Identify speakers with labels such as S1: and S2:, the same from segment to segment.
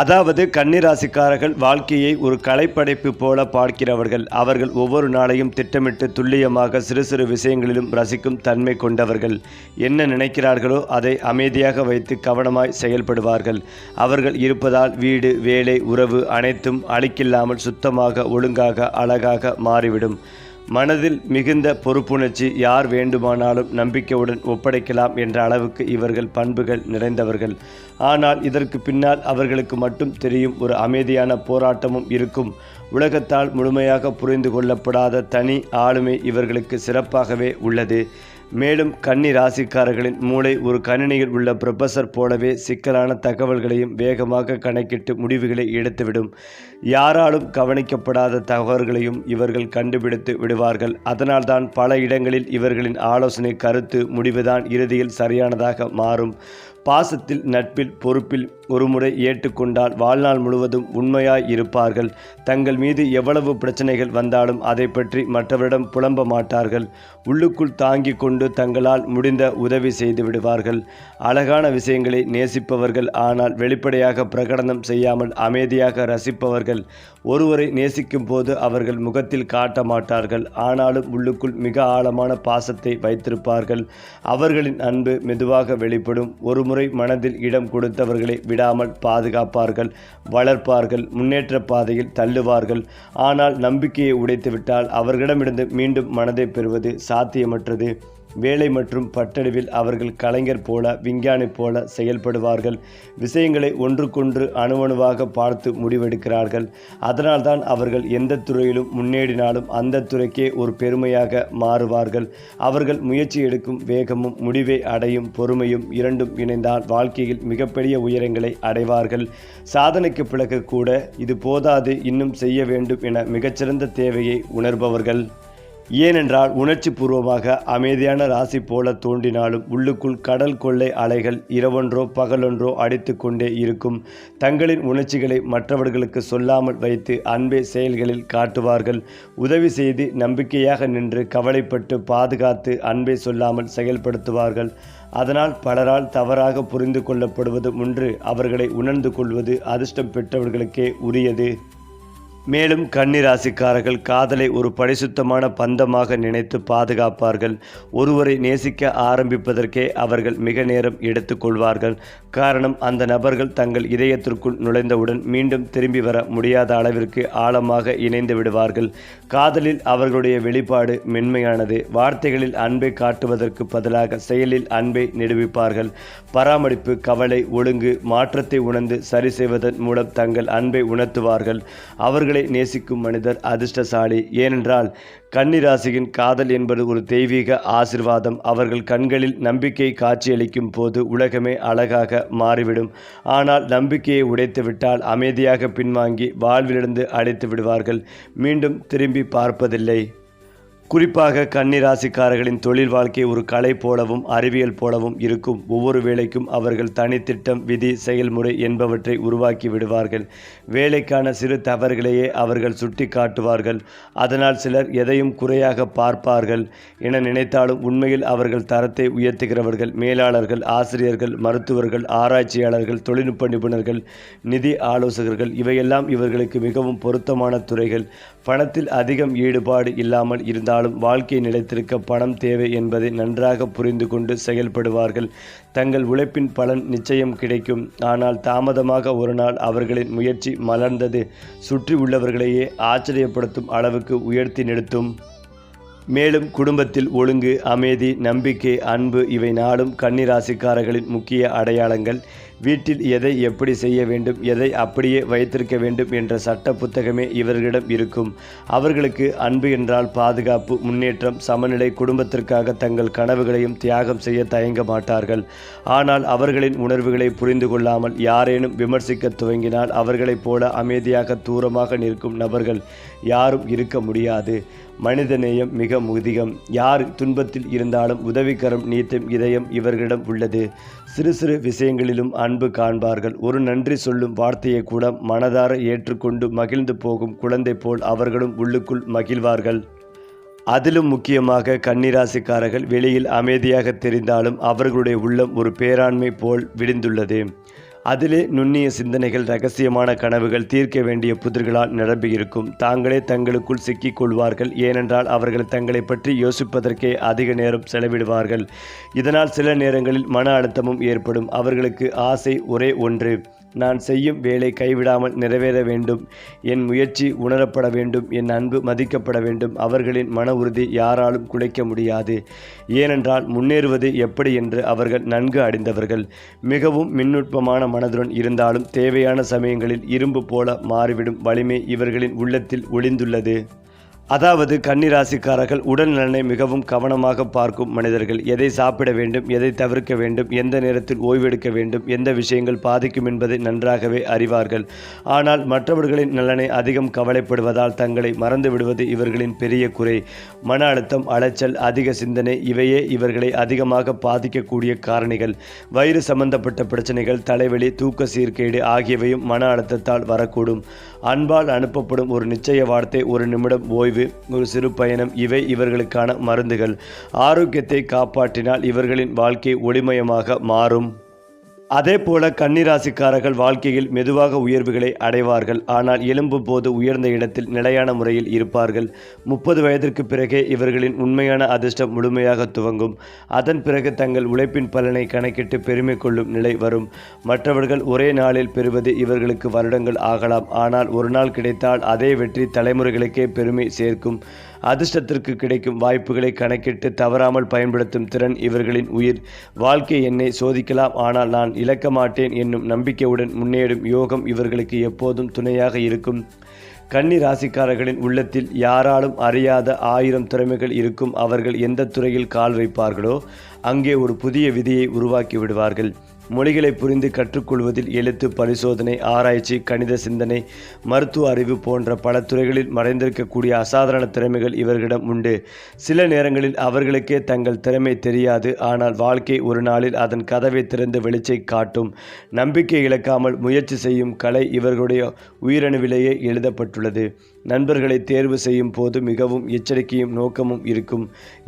S1: அதாவது கன்னிராசிக்காரர்கள் வாழ்க்கையை ஒரு கலைப்படைப்பு போல பார்க்கிறவர்கள். அவர்கள் ஒவ்வொரு நாளையும் திட்டமிட்டு துல்லியமாக சிறு சிறு விஷயங்களிலும் ரசிக்கும் தன்மை கொண்டவர்கள். என்ன நினைக்கிறார்களோ அதை அமைதியாக வைத்து கவனமாய் செயல்படுவார்கள். அவர்கள் இருப்பதால் வீடு, வேலை, உறவு அனைத்தும் அழுக்கில்லாமல் சுத்தமாக, ஒழுங்காக, அழகாக மாறிவிடும். மனதில் மிகுந்த பொறுப்புணர்ச்சி, யார் வேண்டுமானாலும் நம்பிக்கையுடன் ஒப்படைக்கலாம் என்ற அளவுக்கு இவர்கள் பண்புகள் நிறைந்தவர்கள். ஆனால் இதற்கு பின்னால் அவர்களுக்கு மட்டும் தெரியும் ஒரு அமைதியான போராட்டமும் இருக்கும். உலகத்தால் முழுமையாக புரிந்து கொள்ளப்படாத தனி ஆளுமை இவர்களுக்கு சிறப்பாகவே உள்ளது. மேலும் கன்னி ராசிக்காரர்களின் மூளை ஒரு கணினியில் உள்ள ப்ரொஃபஸர் போலவே சிக்கலான தகவல்களையும் வேகமாக கணக்கிட்டு முடிவுகளை எடுத்துவிடும். யாராலும் கவனிக்கப்படாத தகவல்களையும் இவர்கள் கண்டுபிடித்து விடுவார்கள். அதனால்தான் பல இடங்களில் இவர்களின் ஆலோசனை, கருத்து, முடிவுதான் இறுதியில் சரியானதாக மாறும். பாசத்தில், நட்பில், பொறுப்பில் ஒருமுறை ஏற்றுக்கொண்டால் வாழ்நாள் முழுவதும் உண்மையாய் இருப்பார்கள். தங்கள் மீது எவ்வளவு பிரச்சனைகள் வந்தாலும் அதை பற்றி மற்றவரிடம் புலம்ப மாட்டார்கள். உள்ளுக்குள் தாங்கிக் கொண்டு தங்களால் முடிந்த உதவி செய்து விடுவார்கள். அழகான விஷயங்களை நேசிப்பவர்கள், ஆனால் வெளிப்படையாக பிரகடனம் செய்யாமல் அமைதியாக ரசிப்பவர்கள். ஒருவரை நேசிக்கும் போது அவர்கள் முகத்தில் காட்ட மாட்டார்கள், ஆனாலும் உள்ளுக்குள் மிக ஆழமான பாசத்தை வைத்திருப்பார்கள். அவர்களின் அன்பு மெதுவாக வெளிப்படும். ஒருமுறை மனதில் இடம் கொடுத்தவர்களை விடாமல் பாதுகாப்பார்கள், வளர்ப்பார்கள், முன்னேற்ற பாதையில் தள்ளுவார்கள். ஆனால் நம்பிக்கையை உடைத்துவிட்டால் அவர்களிடமிருந்து மீண்டும் மனதை பெறுவது சாத்தியமற்றது. வேலை மற்றும் பட்டறிவில் அவர்கள் கலைஞர் போல, விஞ்ஞானி போல செயல்படுவார்கள். விஷயங்களை ஒன்றுக்கொன்று அணுவணுவாக பார்த்து முடிவெடுக்கிறார்கள். அதனால்தான் அவர்கள் எந்த துறையிலும் முன்னேறினாலும் அந்த துறைக்கே ஒரு பெருமையாக மாறுவார்கள். அவர்கள் முயற்சி எடுக்கும் வேகமும் முடிவை அடையும் பொறுமையும் இரண்டும் இணைந்தால் வாழ்க்கையில் மிகப்பெரிய உயரங்களை அடைவார்கள். சாதனைக்கு பிறகு கூட இது போதாது, இன்னும் செய்ய வேண்டும் என மிகச்சிறந்த தேவையை உணர்பவர்கள். ஏனென்றால் உணர்ச்சி பூர்வமாக அமைதியான ராசி போல தோன்றினாலும் உள்ளுக்குள் கடல் கொள்ளை அலைகள் இரவொன்றோ பகலொன்றோ அடித்து கொண்டே இருக்கும். தங்களின் உணர்ச்சிகளை மற்றவர்களுக்கு சொல்லாமல் வைத்து அன்பை செயல்களில் காட்டுவார்கள். உதவி செய்து நம்பிக்கையாக நின்று கவலைப்பட்டு பாதுகாத்து அன்பை சொல்லாமல் செயல்படுத்துவார்கள். அதனால் பலரால் தவறாக புரிந்து கொள்ளப்படுவது ஒன்று, அவர்களை உணர்ந்து கொள்வது அதிர்ஷ்டம் பெற்றவர்களுக்கே உரியது. மேலும் கன்னி ராசிக்காரர்கள் காதலை ஒரு பரிசுத்தமான பந்தமாக நினைத்து பாதுகாப்பார்கள். ஒருவரை நேசிக்க ஆரம்பிப்பதற்கே அவர்கள் மிக நேரம் எடுத்துக்கொள்வார்கள். காரணம், அந்த நபர்கள் தங்கள் இதயத்திற்குள் நுழைந்தவுடன் மீண்டும் திரும்பி வர முடியாத அளவிற்கு ஆழமாக இணைந்து விடுவார்கள். காதலில் அவர்களுடைய வெளிப்பாடு மென்மையானது. வார்த்தைகளில் அன்பை காட்டுவதற்கு பதிலாக செயலில் அன்பை நிரூபிப்பார்கள். பராமரிப்பு, கவலை, ஒழுங்கு, மாற்றத்தை உணர்ந்து சரி செய்வதன் மூலம் தங்கள் அன்பை உணர்த்துவார்கள். அவர்களை நேசிக்கும் மனிதர் அதிர்ஷ்டசாலி. ஏனென்றால் கன்னிராசியின் காதல் என்பது ஒரு தெய்வீக ஆசிர்வாதம். அவர்கள் கண்களில் நம்பிக்கை காட்சியளிக்கும் போது உலகமே அழகாக மாறிவிடும். ஆனால் நம்பிக்கையை உடைத்துவிட்டால் அமைதியாக பின்வாங்கி வாழ்விலிருந்து அழைத்து விடுவார்கள். மீண்டும் திரும்பி பார்ப்பதில்லை. குறிப்பாக கன்னி ராசிக்காரர்களின் தொழில் வாழ்க்கை ஒரு கலை போலவும் அறிவியல் போலவும் இருக்கும். ஒவ்வொரு வேலைக்கும் அவர்கள் தனித்திட்டம், விதி, செயல்முறை என்பவற்றை உருவாக்கி விடுவார்கள். வேலைக்கான சிறு தவறுகளையே அவர்கள் சுட்டி காட்டுவார்கள். அதனால் சிலர் எதையும் குறையாக பார்ப்பார்கள் என நினைத்தாலும் உண்மையில் அவர்கள் தரத்தை உயர்த்துகிறவர்கள். மேலாளர்கள், ஆசிரியர்கள், மருத்துவர்கள், ஆராய்ச்சியாளர்கள், தொழில்நுட்ப நிபுணர்கள், நிதி ஆலோசகர்கள், இவையெல்லாம் இவர்களுக்கு மிகவும் பொருத்தமான துறைகள். பணத்தில் அதிகம் ஈடுபாடு இல்லாமல் இருந்தால் வாழ்க்கை நிலைத்திருக்க பணம் தேவை என்பதை நன்றாக புரிந்து கொண்டு செயல்படுவார்கள். தங்கள் உழைப்பின் பலன் நிச்சயம் கிடைக்கும். ஆனால் தாமதமாக ஒரு நாள் அவர்களின் முயற்சி மலர்ந்தது சுற்றி உள்ளவர்களையே ஆச்சரியப்படுத்தும் அளவுக்கு உயர்த்தி நிறுத்தும். மேலும் குடும்பத்தில் ஒழுங்கு, அமைதி, நம்பிக்கை, அன்பு இவை நாளும் கன்னி ராசிக்காரர்களின் முக்கிய அடையாளங்கள். வீட்டில் எதை எப்படி செய்ய வேண்டும், எதை அப்படியே வைத்திருக்க வேண்டும் என்ற சட்ட புத்தகமே இவர்களிடம் இருக்கும். அவர்களுக்கு அன்பு என்றால் பாதுகாப்பு, முன்னேற்றம், சமநிலை. குடும்பத்திற்காக தங்கள் கனவுகளையும் தியாகம் செய்ய தயங்க மாட்டார்கள். ஆனால் அவர்களின் உணர்வுகளை புரிந்து கொள்ளாமல் யாரேனும் விமர்சிக்க துவங்கினால் அவர்களைப் போல அமைதியாக தூரமாக நிற்கும் நபர்கள் யாரும் இருக்க முடியாது. மனிதநேயம் மிக முதிகம். யார் துன்பத்தில் இருந்தாலும் உதவிக்கரம் நீத்தும் இதயம் இவர்களிடம் உள்ளது. சிறு சிறு விஷயங்களிலும் அன்பு காண்பார்கள். ஒரு நன்றி சொல்லும் வார்த்தையை கூட மனதார ஏற்றுக்கொண்டு மகிழ்ந்து போகும் குழந்தை போல் அவர்களும் உள்ளுக்குள் மகிழ்வார்கள். அதிலும் முக்கியமாக கன்னிராசிக்காரர்கள் வெளியில் அமைதியாக தெரிந்தாலும் அவர்களுடைய உள்ளம் ஒரு பேராண்மை போல் விடிந்துள்ளது. அதிலே நுண்ணிய சிந்தனைகள், இரகசியமான கனவுகள், தீர்க்க வேண்டிய புதிர்களால் நிரம்பியிருக்கும். தாங்களே தங்களுக்குள் சிக்கிக் கொள்வார்கள். ஏனென்றால் அவர்கள் தங்களை பற்றி யோசிப்பதற்கே அதிக நேரம் செலவிடுவார்கள். இதனால் சில நேரங்களில் மன அழுத்தமும் ஏற்படும். அவர்களுக்கு ஆசை ஒரே ஒன்று: நான் செய்யும் வேலை கைவிடாமல் நிறைவேற வேண்டும், என் முயற்சி உணரப்பட வேண்டும், என் அன்பு மதிக்கப்பட வேண்டும். அவர்களின் மன உறுதி யாராலும் குலைக்க முடியாது. ஏனென்றால் முன்னேறுவது எப்படி என்று அவர்கள் நன்கு அறிந்தவர்கள். மிகவும் மின்னூட்பமான மனதுடன் இருந்தாலும் தேவையான சமயங்களில் இரும்பு போல மாறிவிடும் வலிமை இவர்களின் உள்ளத்தில் ஒளிந்துள்ளது. அதாவது கன்னிராசிக்காரர்கள் உடல் நலனை மிகவும் கவனமாக பார்க்கும் மனிதர்கள். எதை சாப்பிட வேண்டும், எதை தவிர்க்க வேண்டும், எந்த நேரத்தில் ஓய்வெடுக்க வேண்டும், எந்த விஷயங்கள் பாதிக்கும் என்பதை நன்றாகவே அறிவார்கள். ஆனால் மற்றவர்களின் நலனை அதிகம் கவலைப்படுவதால் தங்களை மறந்து விடுவது இவர்களின் பெரிய குறை. மன அழுத்தம், அலைச்சல், அதிக சிந்தனை இவையே இவர்களை அதிகமாக பாதிக்கக்கூடிய காரணிகள். வயிறு சம்பந்தப்பட்ட பிரச்சனைகள், தலைவலி, தூக்க சீர்கேடு ஆகியவையும் மன அழுத்தத்தால் வரக்கூடும். அன்பால் அனுப்பப்படும் ஒரு நிச்சய வார்த்தை, ஒரு நிமிடம் ஓய்வு, ஒரு சிறு பயணம் இவை இவர்களுக்கான மருந்துகள். ஆரோக்கியத்தை காப்பாற்றினால் இவர்களின் வாழ்க்கை ஒளிமயமாக மாறும். அதேபோல கன்னிராசிக்காரர்கள் வாழ்க்கையில் மெதுவாக உயர்வுகளை அடைவார்கள். ஆனால் எழும்பும் போது உயர்ந்த இடத்தில் நிலையான முறையில் இருப்பார்கள். 30 வயதிற்கு பிறகே இவர்களின் உண்மையான அதிர்ஷ்டம் முழுமையாக துவங்கும். அதன் பிறகு தங்கள் உழைப்பின் பலனை கணக்கிட்டு பெருமை கொள்ளும் நிலை வரும். மற்றவர்கள் ஒரே நாளில் பெறுவது இவர்களுக்கு வருடங்கள் ஆகலாம். ஆனால் ஒரு நாள் கிடைத்தால் அதே வெற்றி தலைமுறைகளுக்கே பெருமை சேர்க்கும். அதிர்ஷ்டத்திற்கு கிடைக்கும் வாய்ப்புகளை கணக்கிட்டு தவறாமல் பயன்படுத்தும் திறன் இவர்களின் உயிர். வாழ்க்கை என்னை சோதிக்கலாம், ஆனால் நான் இழக்க மாட்டேன் என்னும் நம்பிக்கையுடன் முன்னேறும் யோகம் இவர்களுக்கு எப்போதும் துணையாக இருக்கும். கன்னி ராசிக்காரர்களின் உள்ளத்தில் யாராலும் அறியாத 1000 திறமைகள் இருக்கும். அவர்கள் எந்த துறையில் கால் வைப்பார்களோ அங்கே ஒரு புதிய விதியை உருவாக்கி விடுவார்கள். மொழிகளை புரிந்து கற்றுக்கொள்வதில் எழுத்து, பரிசோதனை, ஆராய்ச்சி, கணித சிந்தனை, மருத்துவ அறிவு போன்ற பல துறைகளில் மறைந்திருக்கக்கூடிய அசாதாரண திறமைகள் இவர்களிடம் உண்டு. சில நேரங்களில் அவர்களுக்கே தங்கள் திறமை தெரியாது. ஆனால் வாழ்க்கை ஒரு நாளில் அதன் கதவை திறந்து வெளிச்சை காட்டும். நம்பிக்கை இழக்காமல் முயற்சி செய்யும் கலை இவர்களுடைய உயிரணுவிலேயே எழுதப்பட்டுள்ளது. நண்பர்களை தேர்வு செய்யும் போது மிகவும் எச்சரிக்கையும் நோக்கமும் இருக்கும்.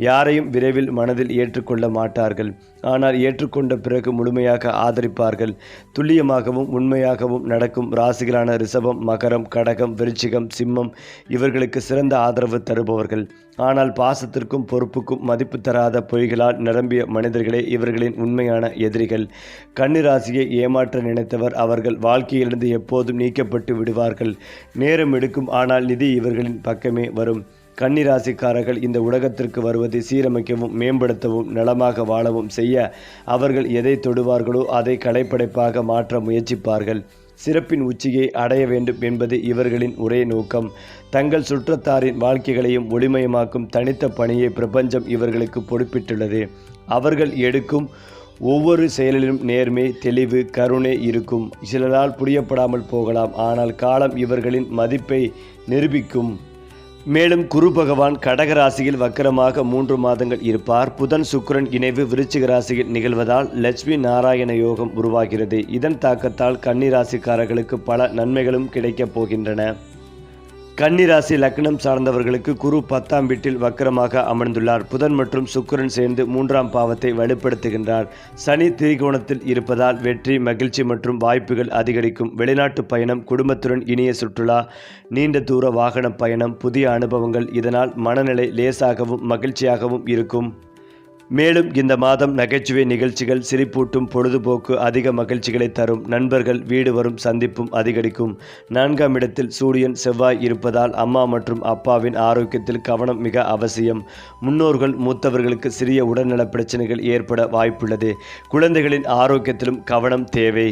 S1: யாரையும் விரைவில் மனதில் ஏற்றுக்கொள்ள மாட்டார்கள். ஆனால் ஏற்றுக்கொண்ட பிறகு முழுமையாக ஆதரிப்பார்கள். துல்லியமாகவும் உண்மையாகவும் நடக்கும் ராசிகளான ரிஷபம், மகரம், கடகம், விருச்சிகம், சிம்மம் இவர்களுக்கு சிறந்த ஆதரவு தருபவர்கள். ஆனால் பாசத்திற்கும் பொறுப்புக்கும் மதிப்பு தராத பொய்களால் நிரம்பிய மனிதர்களே இவர்களின் உண்மையான எதிரிகள். கன்னிராசியை ஏமாற்ற நினைத்தவர் அவர்கள் வாழ்க்கையிலிருந்து எப்போதும் நீக்கப்பட்டு விடுவார்கள். நேரம் எடுக்கும், ஆனால் நிதி இவர்களின் பக்கமே வரும். கன்னிராசிக்காரர்கள் இந்த உலகத்திற்கு வருவது சீரமைக்கவும், மேம்படுத்தவும், நலமாக வாழவும் செய்ய. அவர்கள் எதை தொடுவார்களோ அதை கலைப்படைப்பாக மாற்ற முயற்சிப்பார்கள். சிறப்பின் உச்சியை அடைய வேண்டும் என்பது இவர்களின் ஒரே நோக்கம். தங்கள் சுற்றத்தாரின் வாழ்க்கைகளையும் ஒளிமயமாக்கும் தனித்த பணியை பிரபஞ்சம் இவர்களுக்கு பொறுப்பிட்டுள்ளது. அவர்கள் எடுக்கும் ஒவ்வொரு செயலிலும் நேர்மை, தெளிவு, கருணை இருக்கும். சிலரால் புரியப்படாமல் போகலாம், ஆனால் காலம் இவர்களின் மதிப்பை நிரூபிக்கும். மேலும் குரு பகவான் கடக ராசியில் வக்கரமாக 3 மாதங்கள் இருப்பார். புதன் சுக்கிரன் இணைவு விருச்சிக ராசியில் நிகழ்வதால் லட்சுமி நாராயண யோகம் உருவாகிறது. இதன் தாக்கத்தால் கன்னிராசிக்காரர்களுக்கு பல நன்மைகளும் கிடைக்கப் போகின்றன. கன்னிராசி லக்னம் சார்ந்தவர்களுக்கு குரு 10ஆம் வீட்டில் வக்கரமாக அமர்ந்துள்ளார். புதன் மற்றும் சுக்கிரன் சேர்ந்து 3ஆம் பாவத்தை வலுப்படுத்துகின்றார். சனி திரிகோணத்தில் இருப்பதால் வெற்றி, மகிழ்ச்சி மற்றும் வாய்ப்புகள் அதிகரிக்கும். வெளிநாட்டு பயணம், குடும்பத்துடன் இனிய சுற்றுலா, நீண்ட தூர வாகன பயணம், புதிய அனுபவங்கள் இதனால் மனநிலை லேசாகவும் மகிழ்ச்சியாகவும் இருக்கும். மேலும் இந்த மாதம் நகைச்சுவை நிகழ்ச்சிகள், சிரிப்பூட்டும் பொழுதுபோக்கு அதிக மகிழ்ச்சிகளை தரும். நண்பர்கள் வீடு வரும் சந்திப்பும் அதிகரிக்கும். 4ஆம் இடத்தில் சூரியன், செவ்வாய் இருப்பதால் அம்மா மற்றும் அப்பாவின் ஆரோக்கியத்தில் கவனம் மிக அவசியம். முன்னோர்கள், மூத்தவர்களுக்கு சிறிய உடல்நல பிரச்சனைகள் ஏற்பட வாய்ப்புள்ளது. குழந்தைகளின் ஆரோக்கியத்திலும் கவனம் தேவை.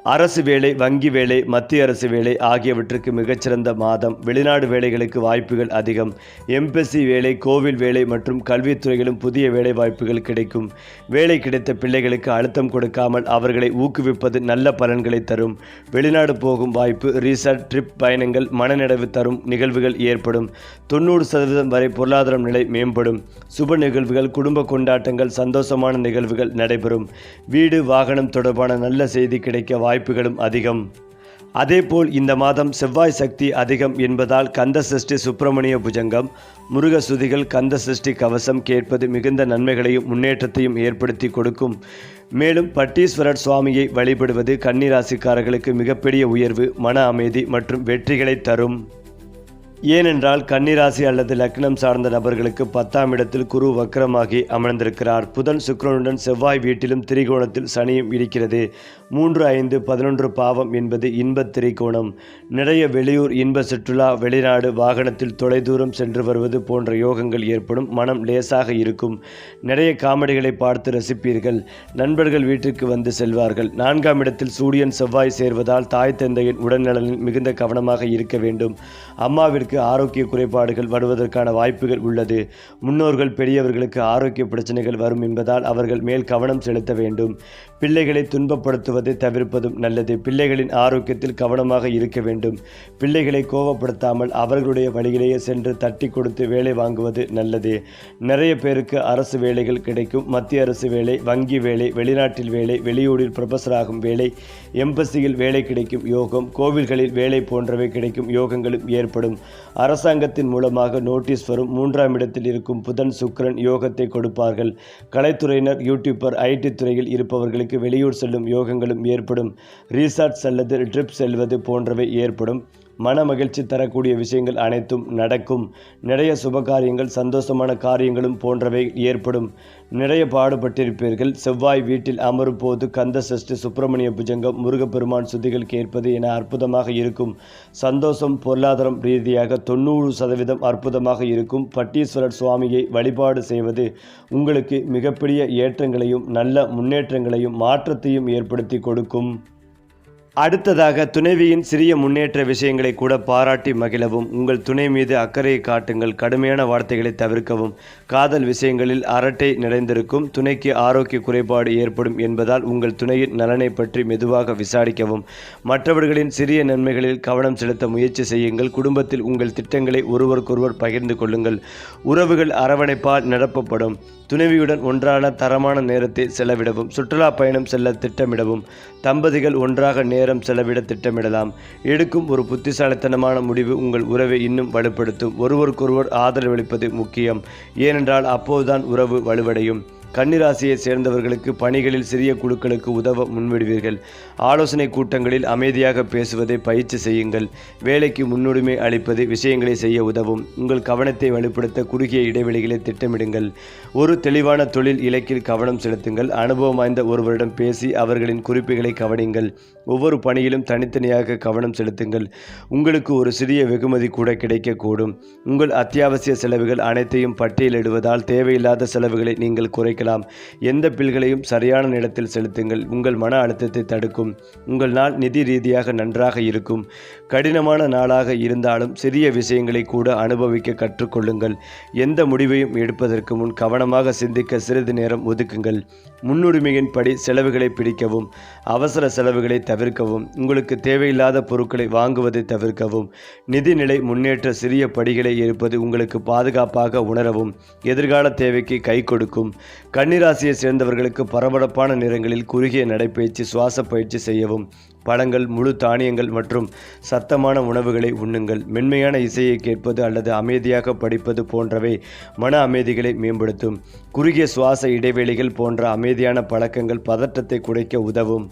S1: அரசு வேலை, வங்கி வேலை, மத்திய அரசு வேலை ஆகியவற்றுக்கு மிகச்சிறந்த மாதம். வெளிநாடு வேலைகளுக்கு வாய்ப்புகள் அதிகம். எம்பசி வேலை, கோவில் வேலை மற்றும் கல்வித்துறையிலும் புதிய வேலை வாய்ப்புகள் கிடைக்கும். வேலை கிடைத்த பிள்ளைகளுக்கு அழுத்தம் கொடுக்காமல் அவர்களை ஊக்குவிப்பது நல்ல பலன்களை தரும். வெளிநாடு போகும் வாய்ப்பு, ரீசார்ட், ட்ரிப் பயணங்கள், மனநிறைவு தரும் நிகழ்வுகள் ஏற்படும். 90% வரை பொருளாதார நிலை மேம்படும். சுப நிகழ்வுகள், குடும்ப கொண்டாட்டங்கள், சந்தோஷமான நிகழ்வுகள் நடைபெறும். வீடு, வாகனம் தொடர்பான நல்ல செய்தி கிடைக்க வாய்ப்புகளும் அதிகம். அதேபோல் இந்த மாதம் செவ்வாய் சக்தி அதிகம் என்பதால் கந்த சஷ்டி சுப்பிரமணிய புஜங்கம், முருக சுதிகள், கந்த சஷ்டி கவசம் கேட்பது மிகுந்த நன்மைகளையும் முன்னேற்றத்தையும் ஏற்படுத்தி கொடுக்கும். மேலும் பட்டீஸ்வரர் சுவாமியை வழிபடுவது கன்னிராசிக்காரர்களுக்கு மிகப்பெரிய உயர்வு, மன அமைதி மற்றும் வெற்றிகளை தரும். ஏனென்றால் கன்னிராசி அல்லது லக்னம் சார்ந்த நபர்களுக்கு 10ஆம் இடத்தில் குரு வக்ரமாகி அமர்ந்திருக்கிறார். புதன் சுக்கிரனுடன் செவ்வாய் வீட்டிலும் திரிகோணத்தில் சனியும் இருக்கிறது. 3, 5, 11 பாவம் என்பது இன்பத் திரிகோணம். நிறைய வெளியூர் இன்ப சுற்றுலா, வெளிநாடு, வாகனத்தில் தொலைதூரம் சென்று வருவது போன்ற யோகங்கள் ஏற்படும். மனம் லேசாக இருக்கும். நிறைய காமெடிகளை பார்த்து ரசிப்பீர்கள். நண்பர்கள் வீட்டிற்கு வந்து செல்வார்கள். 4ஆம் இடத்தில் சூரியன் செவ்வாய் சேர்வதால் தாய் தந்தையின் உடல்நலனில் மிகுந்த கவனமாக இருக்க வேண்டும். அம்மாவிற்கு ஆரோக்கிய குறைபாடுகள் வருவதற்கான வாய்ப்புகள் உள்ளது. முன்னோர்கள் பெரியவர்களுக்கு ஆரோக்கிய பிரச்சனைகள் வரும் என்பதால் அவர்கள் மேல் கவனம் செலுத்த வேண்டும். பிள்ளைகளை துன்பப்படுத்துவதை தவிர்ப்பதும் நல்லது. பிள்ளைகளின் ஆரோக்கியத்தில் கவனமாக இருக்க வேண்டும். பிள்ளைகளை கோபப்படுத்தாமல் அவர்களுடைய வழியிலேயே சென்று தட்டி கொடுத்து வேலை வாங்குவது நல்லது. நிறைய பேருக்கு அரசு வேலைகள் கிடைக்கும். மத்திய அரசு வேலை, வங்கி வேலை, வெளிநாட்டில் வேலை, வெளியூரில் ப்ரொஃபஸராகும் வேலை, எம்பசியில் வேலை கிடைக்கும் யோகம், கோவில்களில் வேலை போன்றவை கிடைக்கும் யோகங்களும் ஏற்படும். அரசாங்கத்தின் மூலமாக நோட்டீஸ் வரும். 3ஆம் இடத்தில் இருக்கும் புதன் சுக்கிரன் யோகத்தை கொடுப்பார்கள். கலைத்துறையினர், யூடியூபர், ஐடி துறையில் இருப்பவர்களுக்கு வெளியூர் செல்லும் யோகங்களும் ஏற்படும். ரீசார்ட்ஸ் அல்லது ட்ரிப் செல்வது போன்றவை ஏற்படும். மன மகிழ்ச்சி தரக்கூடிய விஷயங்கள் அனைத்தும் நடக்கும். நிறைய சுபகாரியங்கள், சந்தோஷமான காரியங்களும் போன்றவை ஏற்படும். நிறைய பாடுபட்டிருப்பீர்கள். செவ்வாய் வீட்டில் அமரும் போது கந்த சஷ்டி, சுப்பிரமணிய புஜங்கம், முருகப்பெருமான் சுதிகள் கேட்பது என அற்புதமாக இருக்கும். சந்தோஷம், பொருளாதாரம் ரீதியாக 90% அற்புதமாக இருக்கும். பட்டீஸ்வரர் சுவாமியை வழிபாடு செய்வது உங்களுக்கு மிகப்பெரிய ஏற்றங்களையும் நல்ல முன்னேற்றங்களையும் மாற்றத்தையும் ஏற்படுத்தி கொடுக்கும். அடுத்ததாக துணைவியின் சிறிய முன்னேற்ற விஷயங்களை கூட பாராட்டி மகிழவும். உங்கள் துணை மீது அக்கறையை காட்டுங்கள். கடுமையான வார்த்தைகளை தவிர்க்கவும். காதல் விஷயங்களில் அரட்டை நிறைந்திருக்கும். துணைக்கு ஆரோக்கிய குறைபாடு ஏற்படும் என்பதால் உங்கள் துணையின் நலனை பற்றி மெதுவாக விசாரிக்கவும். மற்றவர்களின் சிறிய நன்மைகளில் கவனம் செலுத்த முயற்சி செய்யுங்கள். குடும்பத்தில் உங்கள் திட்டங்களை ஒருவருக்கொருவர் பகிர்ந்து கொள்ளுங்கள். உறவுகள் அரவணைப்பால் நிரப்பப்படும். துணைவியுடன் ஒன்றான தரமான நேரத்தை செலவிடவும். சுற்றுலா பயணம் செல்ல திட்டமிடவும். தம்பதிகள் ஒன்றாக நேரம் செலவிட திட்டமிடலாம். எடுக்கும் ஒரு புத்திசாலித்தனமான முடிவு உங்கள் உறவை இன்னும் வலுப்படுத்தும். ஒருவருக்கொருவர் ஆதரவளிப்பது முக்கியம். ஏனென்றால் அப்போதுதான் உறவு வலுவடையும். கன்னிராசியை சேர்ந்தவர்களுக்கு பணிகளில் சிறிய குழுக்களுக்கு உதவ முன்விடுவீர்கள். ஆலோசனை கூட்டங்களில் அமைதியாக பேசுவதை பயிற்சி செய்யுங்கள். வேலைக்கு முன்னுரிமை அளிப்பது விஷயங்களை செய்ய உதவும். உங்கள் கவனத்தை வலுப்படுத்த குறுகிய இடைவெளிகளை திட்டமிடுங்கள். ஒரு தெளிவான தொழில் இலக்கில் கவனம் செலுத்துங்கள். அனுபவம் வாய்ந்த ஒருவரிடம் பேசி அவர்களின் குறிப்புகளை கவனியுங்கள். ஒவ்வொரு பணியிலும் தனித்தனியாக கவனம் செலுத்துங்கள். உங்களுக்கு ஒரு சிறிய வெகுமதி கூட கிடைக்கக்கூடும். உங்கள் அத்தியாவசிய செலவுகள் அனைத்தையும் பட்டியலிடுவதால் தேவையில்லாத செலவுகளை நீங்கள் குறைக்கலாம். எந்த பில்களையும் சரியான நேரத்தில் செலுத்துங்கள். உங்கள் மன அழுத்தத்தை தடுக்கும். உங்கள் நாள் நிதி ரீதியாக நன்றாக இருக்கும். கடினமான நாளாக இருந்தாலும் சிறிய விஷயங்களை கூட அனுபவிக்க கற்றுக்கொள்ளுங்கள். எந்த முடிவையும் எடுப்பதற்கு முன் கவனமாக சிந்திக்க சிறிது நேரம் ஒதுக்குங்கள். முன்னுரிமையின் படி செலவுகளை பிடிக்கவும். அவசர செலவுகளை தவிர்க்கவும். உங்களுக்கு தேவையில்லாத பொருட்களை வாங்குவதை தவிர்க்கவும். நிதிநிலை முன்னேற்ற சிறிய படிகளை எடுப்பது உங்களுக்கு பாதுகாப்பாக உணரவும். எதிர்கால தேவைக்கு கை கொடுக்கும். கன்னிராசியை சேர்ந்தவர்களுக்கு பரபரப்பான நேரங்களில் குறுகிய நடைப்பயிற்சி, சுவாச பயிற்சி செய்யவும். பழங்கள், முழு தானியங்கள் மற்றும் சத்தமான உணவுகளை உண்ணுங்கள். மென்மையான இசையை கேட்பது அல்லது அமைதியாக படிப்பது போன்றவை மன அமைதிகளை மேம்படுத்தும். குறுகிய சுவாச இடைவெளிகள் போன்ற அமைதியான பழக்கங்கள் பதற்றத்தை குறைக்க உதவும்.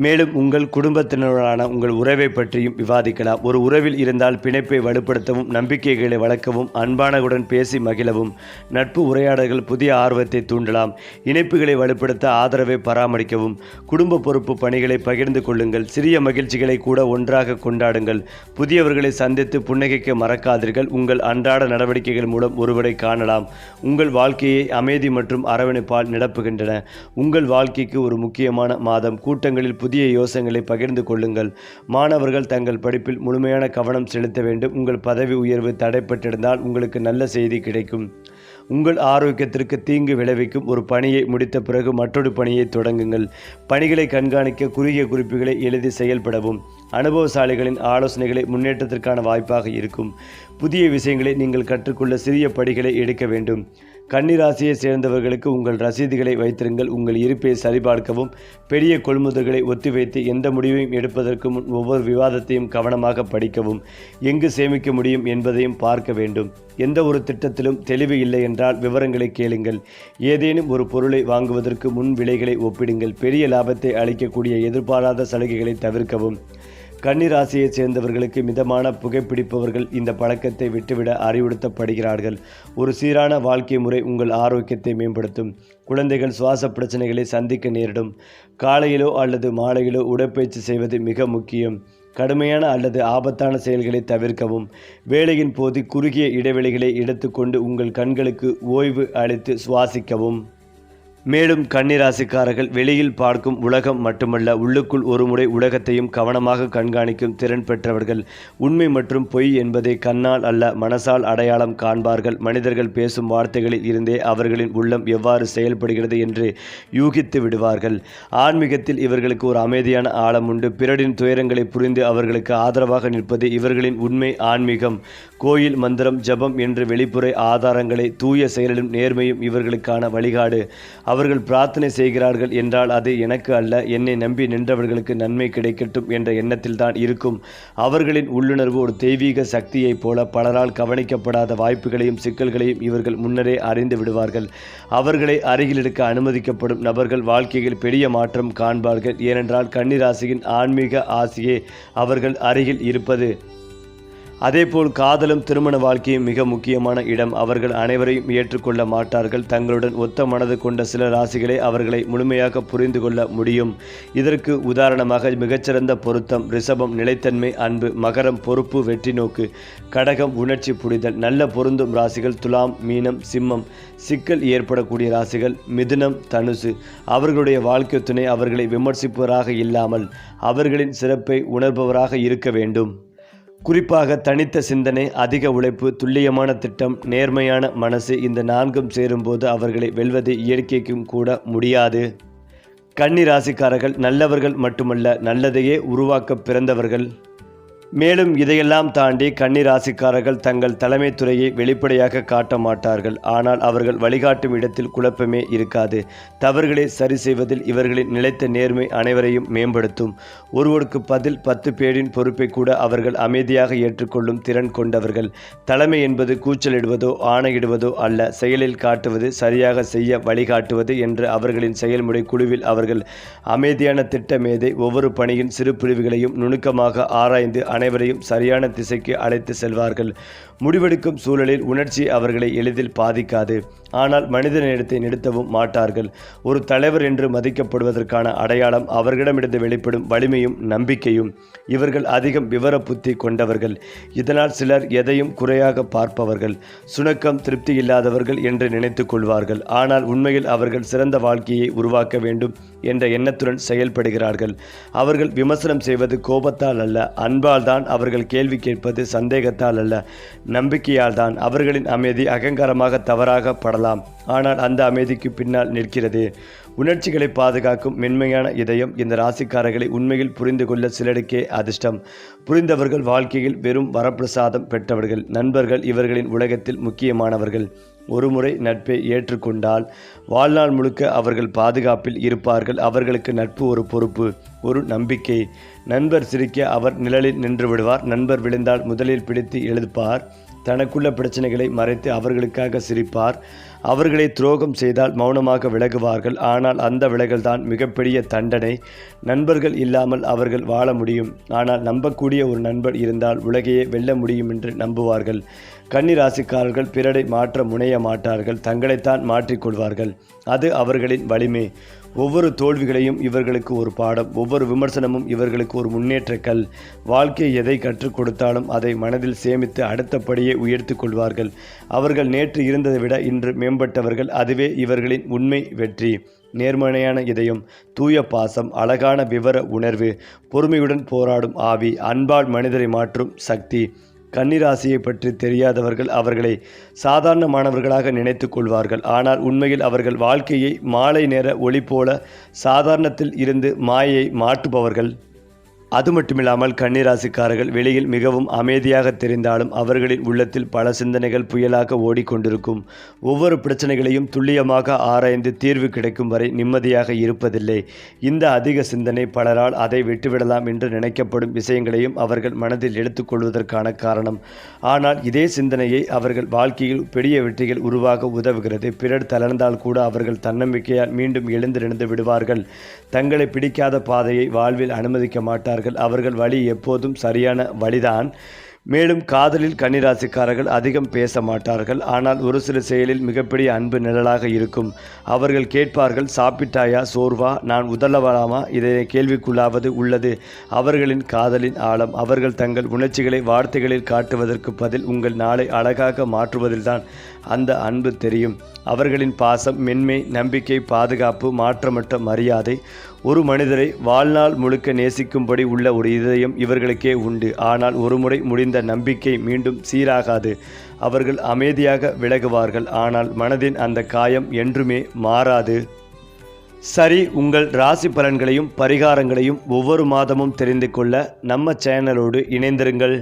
S1: மேலும் உங்கள் குடும்பத்தினரான உங்கள் உறவை பற்றியும் விவாதிக்கலாம். ஒரு உறவில் இருந்தால் பிணைப்பை வலுப்படுத்தவும், நம்பிக்கைகளை வளர்க்கவும், அன்பானவுடன் பேசி மகிழவும். நட்பு உரையாடல்கள் புதிய ஆர்வத்தை தூண்டலாம். இணைப்புகளை வலுப்படுத்த ஆதரவை பராமரிக்கவும். குடும்ப பொறுப்பு பணிகளை பகிர்ந்து கொள்ளுங்கள். சிறிய மகிழ்ச்சிகளை கூட ஒன்றாக கொண்டாடுங்கள். புதியவர்களை சந்தித்து புன்னகைக்க மறக்காதீர்கள். உங்கள் அன்றாட நடவடிக்கைகள் மூலம் ஒருவரை காணலாம். உங்கள் வாழ்க்கையை அமைதி மற்றும் அரவணைப்பால் நிரப்புகின்றன. உங்கள் வாழ்க்கைக்கு ஒரு முக்கியமான மாதம். கூட்டங்களில் புதிய யோசனைகளை பகிர்ந்து கொள்ளுங்கள். மாணவர்கள் தங்கள் படிப்பில் முழுமையான கவனம் செலுத்த வேண்டும். உங்கள் பதவி உயர்வு தடைப்பட்டிருந்தால் உங்களுக்கு நல்ல செய்தி கிடைக்கும். உங்கள் ஆரோக்கியத்திற்கு தீங்கு விளைவிக்கும் ஒரு பணியை முடித்த பிறகு மற்றொரு பணியை தொடங்குங்கள். பணிகளை கண்காணிக்க குறுகிய குறிப்புகளை எழுதி செயல்படவும். அனுபவசாலிகளின் ஆலோசனைகளை முன்னேற்றத்திற்கான வாய்ப்பாக இருக்கும். புதிய விஷயங்களை நீங்கள் கற்றுக்கொள்ள சிறிய படிகளை எடுக்க வேண்டும். கன்னிராசியை சேர்ந்தவர்களுக்கு உங்கள் ரசீதுகளை வைத்திருங்கள். உங்கள் இருப்பை சரிபார்க்கவும், பெரிய கொள்முதல்களை ஒத்திவைத்து எந்த முடிவையும் எடுப்பதற்கு முன் ஒவ்வொரு விவாதத்தையும் கவனமாக படிக்கவும், எங்கு சேமிக்க முடியும் என்பதையும் பார்க்க வேண்டும். எந்த ஒரு திட்டத்திலும் தெளிவு இல்லை என்றால் விவரங்களை கேளுங்கள். ஏதேனும் ஒரு பொருளை வாங்குவதற்கு முன் விலைகளை ஒப்பிடுங்கள். பெரிய லாபத்தை அளிக்கக்கூடிய எதிர்பாராத சலுகைகளை தவிர்க்கவும். கன்னிராசியை சேர்ந்தவர்களுக்கு மிதமான புகைப்பிடிப்பவர்கள் இந்த பழக்கத்தை விட்டுவிட அறிவுறுத்தப்படுகிறார்கள். ஒரு சீரான வாழ்க்கை முறை உங்கள் ஆரோக்கியத்தை மேம்படுத்தும். குழந்தைகள் சுவாச பிரச்சனைகளை சந்திக்க நேரிடும். காலையிலோ அல்லது மாலையிலோ உடற்பயிற்சி செய்வது மிக முக்கியம். கடுமையான அல்லது ஆபத்தான செயல்களை தவிர்க்கவும். வேலையின் போது குறுகிய இடைவெளிகளை எடுத்துக்கொண்டு உங்கள் கண்களுக்கு ஓய்வு அளித்து சுவாசிக்கவும். மேலும் கன்னிராசிக்காரர்கள் வெளியில் பார்க்கும் உலகம் மட்டுமல்ல, உள்ளுக்குள் ஒருமுறை உலகத்தையும் கவனமாக கண்காணிக்கும் திறன் பெற்றவர்கள். உண்மை மற்றும் பொய் என்பதை கண்ணால் அல்ல, மனசால் அடையாளம் காண்பார்கள். மனிதர்கள் பேசும் வார்த்தைகளில் இருந்தே அவர்களின் உள்ளம் எவ்வாறு செயல்படுகிறது என்று யூகித்து விடுவார்கள். ஆன்மீகத்தில் இவர்களுக்கு ஒரு அமைதியான ஆழம் உண்டு. பிறரின் துயரங்களை புரிந்து அவர்களுக்கு ஆதரவாக நிற்பது இவர்களின் உண்மை ஆன்மீகம். கோயில் மந்திரம், ஜபம் என்று வெளிப்புற ஆதாரங்களை, தூய செயலிலும் நேர்மையும் இவர்களுக்கான வழிகாடு. அவர்கள் பிரார்த்தனை செய்கிறார்கள் என்றால் அது எனக்கு அல்ல, என்னை நம்பி நின்றவர்களுக்கு நன்மை கிடைக்கட்டும் என்ற எண்ணத்தில்தான் இருக்கும். அவர்களின் உள்ளுணர்வு ஒரு தெய்வீக சக்தியைப் போல பலரால் கவனிக்கப்படாத வாய்ப்புகளையும் சிக்கல்களையும் இவர்கள் முன்னரே அறிந்து விடுவார்கள். அவர்களை அருகில் எடுக்க அனுமதிக்கப்படும் நபர்கள் வாழ்க்கையில் பெரிய மாற்றம் காண்பார்கள். ஏனென்றால் கன்னிராசியின் ஆன்மீக ஆசியே அவர்கள் அருகில் இருப்பது. அதேபோல் காதலும் திருமண வாழ்க்கையும் மிக முக்கியமான இடம். அவர்கள் அனைவரையும் ஏற்றுக்கொள்ள மாட்டார்கள். தங்களுடன் ஒத்த மனது கொண்ட சில ராசிகளை அவர்களை முழுமையாக புரிந்து கொள்ள முடியும். இதற்கு உதாரணமாக மிகச்சிறந்த பொருத்தம். ரிஷபம் நிலைத்தன்மை, அன்பு. மகரம் பொறுப்பு, வெற்றி நோக்கு. கடகம் உணர்ச்சி புரிதல். நல்ல பொருந்தும் ராசிகள் துலாம், மீனம், சிம்மம். சிக்கல் ஏற்படக்கூடிய ராசிகள் மிதுனம், தனுசு. அவர்களுடைய வாழ்க்கை துணை அவர்களை விமர்சிப்பவராக இல்லாமல் அவர்களின் சிறப்பை உணர்பவராக இருக்க வேண்டும். குறிப்பாக தனித்த சிந்தனை, அதிக உழைப்பு, துல்லியமான திட்டம், நேர்மையான மனசு, இந்த நான்கும் சேரும்போது அவர்களை வெல்வது இயற்கைக்கும் கூட முடியாது. கன்னி ராசிக்காரர்கள் நல்லவர்கள் மட்டுமல்ல, நல்லதையே உருவாக்க பிறந்தவர்கள். மேலும் இதையெல்லாம் தாண்டி கன்னி ராசிக்காரர்கள் தங்கள் தலைமை துறையை வெளிப்படையாக காட்ட மாட்டார்கள். ஆனால் அவர்கள் வழிகாட்டும் இடத்தில் குழப்பமே இருக்காது. தவறுகளை சரி செய்வதில் இவர்களின் நிலைத்த நேர்மை அனைவரையும் மேம்படுத்தும். ஒருவருக்கு பதில் 10 பேரின் பொறுப்பை கூட அவர்கள் அமைதியாக ஏற்றுக்கொள்ளும் திறன் கொண்டவர்கள். தலைமை என்பது கூச்சலிடுவதோ ஆணையிடுவதோ அல்ல, செயலில் காட்டுவது, சரியாக செய்ய வழிகாட்டுவது என்று அவர்களின் செயல்முறை குழுவில் அவர்கள் அமைதியான திட்டமேதை. ஒவ்வொரு பணியின் சிறு பிரிவுகளையும் நுணுக்கமாக ஆராய்ந்து அனைவரையும் சரியான திசைக்கு அழைத்து செல்வார்கள். முடிவெடுக்கும் சூழலில் உணர்ச்சி அவர்களை எளிதில் பாதிக்காது. ஆனால் மனித நேரத்தை நிறுத்தவும் மாட்டார்கள். ஒரு தலைவர் என்று மதிக்கப்படுவதற்கான அடையாளம் அவர்களிடமிருந்து வெளிப்படும் வலிமையும் நம்பிக்கையும். இவர்கள் அதிகம் விவர புத்தி கொண்டவர்கள். இதனால் சிலர் எதையும் குறையாக பார்ப்பவர்கள், சுணக்கம், திருப்தி இல்லாதவர்கள் என்று நினைத்து கொள்வார்கள். ஆனால் உண்மையில் அவர்கள் சிறந்த வாழ்க்கையை உருவாக்க வேண்டும் என்ற எண்ணத்துடன் செயல்படுகிறார்கள். அவர்கள் விமர்சனம் செய்வது கோபத்தால் அல்ல, அன்பால் தான். அவர்கள் கேள்வி கேட்பது சந்தேகத்தால் அல்ல, நம்பிக்கையால் தான். அவர்களின் அமைதி அகங்காரமாக தவறாக படலாம், ஆனால் அந்த அமைதிக்கு பின்னால் நிற்கிறது உணர்ச்சிகளை பாதுகாக்கும் மென்மையான இதயம். இந்த ராசிக்காரர்களை உண்மையில் புரிந்து கொள்ள சிலருக்கே அதிர்ஷ்டம். புரிந்தவர்கள் வாழ்க்கையில் வெறும் வரப்பிரசாதம் பெற்றவர்கள். நண்பர்கள் இவர்களின் உலகத்தில் முக்கியமானவர்கள். ஒருமுறை நட்பை ஏற்றுக்கொண்டால் வாழ்நாள் முழுக்க அவர்கள் பாதுகாப்பில் இருப்பார்கள். அவர்களுக்கு நட்பு ஒரு பொறுப்பு, ஒரு நம்பிக்கை. நண்பர் சிரிக்க அவர் நிழலில் நின்று விடுவார். நண்பர் விழுந்தால் முதலில் பிடித்து எழுப்பார். தனக்குள்ள பிரச்சனைகளை மறைத்து அவர்களுக்காக சிரிப்பார். அவர்களை துரோகம் செய்தால் மௌனமாக விலகுவார்கள். ஆனால் அந்த விலகல்தான் மிகப்பெரிய தண்டனை. நண்பர்கள் இல்லாமல் அவர்கள் வாழ முடியும், ஆனால் நம்பக்கூடிய ஒரு நண்பர் இருந்தால் உலகையே வெல்ல முடியும் என்று நம்புவார்கள். கன்னி ராசிக்காரர்கள் பிறரை மாற்ற முனைய மாட்டார்கள், தங்களைத்தான் மாற்றிக்கொள்வார்கள். அது அவர்களின் வலிமை. ஒவ்வொரு தோல்விகளையும் இவர்களுக்கு ஒரு பாடம், ஒவ்வொரு விமர்சனமும் இவர்களுக்கு ஒரு முன்னேற்ற கல். வாழ்க்கை எதை கற்றுக் கொடுத்தாலும் அதை மனதில் சேமித்து அடுத்தபடியே உயர்த்தி கொள்வார்கள். அவர்கள் நேற்று இருந்ததை விட இன்று மேம்பட்டவர்கள். அதுவே இவர்களின் உண்மை வெற்றி. நேர்மறையான இதயம், தூய பாசம், அழகான விவர உணர்வு, பொறுமையுடன் போராடும் ஆவி, அன்பால் மனிதரை மாற்றும் சக்தி. கன்னிராசியை பற்றி தெரியாதவர்கள் அவர்களை சாதாரணமானவர்களாக நினைத்து கொள்வார்கள். ஆனால் உண்மையில் அவர்கள் வாழ்க்கையை மாலை நேர ஒளி போல சாதாரணத்தில் இருந்து மாயையை மாற்றுபவர்கள். அது மட்டுமில்லாமல் கன்னிராசிக்காரர்கள் வெளியில் மிகவும் அமைதியாக தெரிந்தாலும் அவர்களின் உள்ளத்தில் பல சிந்தனைகள் புயலாக ஓடிக்கொண்டிருக்கும். ஒவ்வொரு பிரச்சனைகளையும் துல்லியமாக ஆராய்ந்து தீர்வு கிடைக்கும் வரை நிம்மதியாக இருப்பதில்லை. இந்த அதிக சிந்தனை பலரால் அதை விட்டுவிடலாம் என்று நினைக்கப்படும் விஷயங்களையும் அவர்கள் மனதில் எடுத்துக்கொள்வதற்கான காரணம். ஆனால் இதே சிந்தனையை அவர்கள் வாழ்க்கையில் பெரிய வெற்றிகள் உருவாக உதவுகிறது. பிறர் தளர்ந்தால் கூட அவர்கள் தன்னம்பிக்கையால் மீண்டும் எழுந்திருந்து விடுவார்கள். தங்களை பிடிக்காத பாதையை வாழ்வில் அனுமதிக்க மாட்டார்கள். அவர்கள் வழி எப்போதும் சரியான வழிதான். மேலும் காதலில் கன்னிராசிக்காரர்கள் அதிகம் பேச மாட்டார்கள். ஆனால் ஒரு சில செயலில் மிகப்பெரிய அன்பு நிழலாக இருக்கும். அவர்கள் கேட்பார்கள், சாப்பிட்டாயா, சோர்வா, நான் உதவலாமா, இதை கேள்விக்குள்ளாவது உள்ளது. அவர்களின் காதலின் ஆழம். அவர்கள் தங்கள் உணர்ச்சிகளை வார்த்தைகளில் காட்டுவதற்கு பதில் உங்கள் நாளை அழகாக மாற்றுவதில்தான் அந்த அன்பு தெரியும். அவர்களின் பாசம், மென்மை, நம்பிக்கை, பாதுகாப்பு, மாற்றமற்ற மரியாதை. ஒரு மனிதரை வாழ்நாள் முழுக்க நேசிக்கும்படி உள்ள ஒரு இதயம் இவர்களுக்கே உண்டு. ஆனால் ஒருமுறை முடிந்த நம்பிக்கை மீண்டும் சீராகாது. அவர்கள் அமைதியாக விலகுவார்கள். ஆனால் மனதின் அந்த காயம் என்றுமே மாறாது. சரி, உங்கள் ராசி பலன்களையும் பரிகாரங்களையும் ஒவ்வொரு மாதமும் தெரிந்து கொள்ள நம்ம சேனலோடு இணைந்திருங்கள்.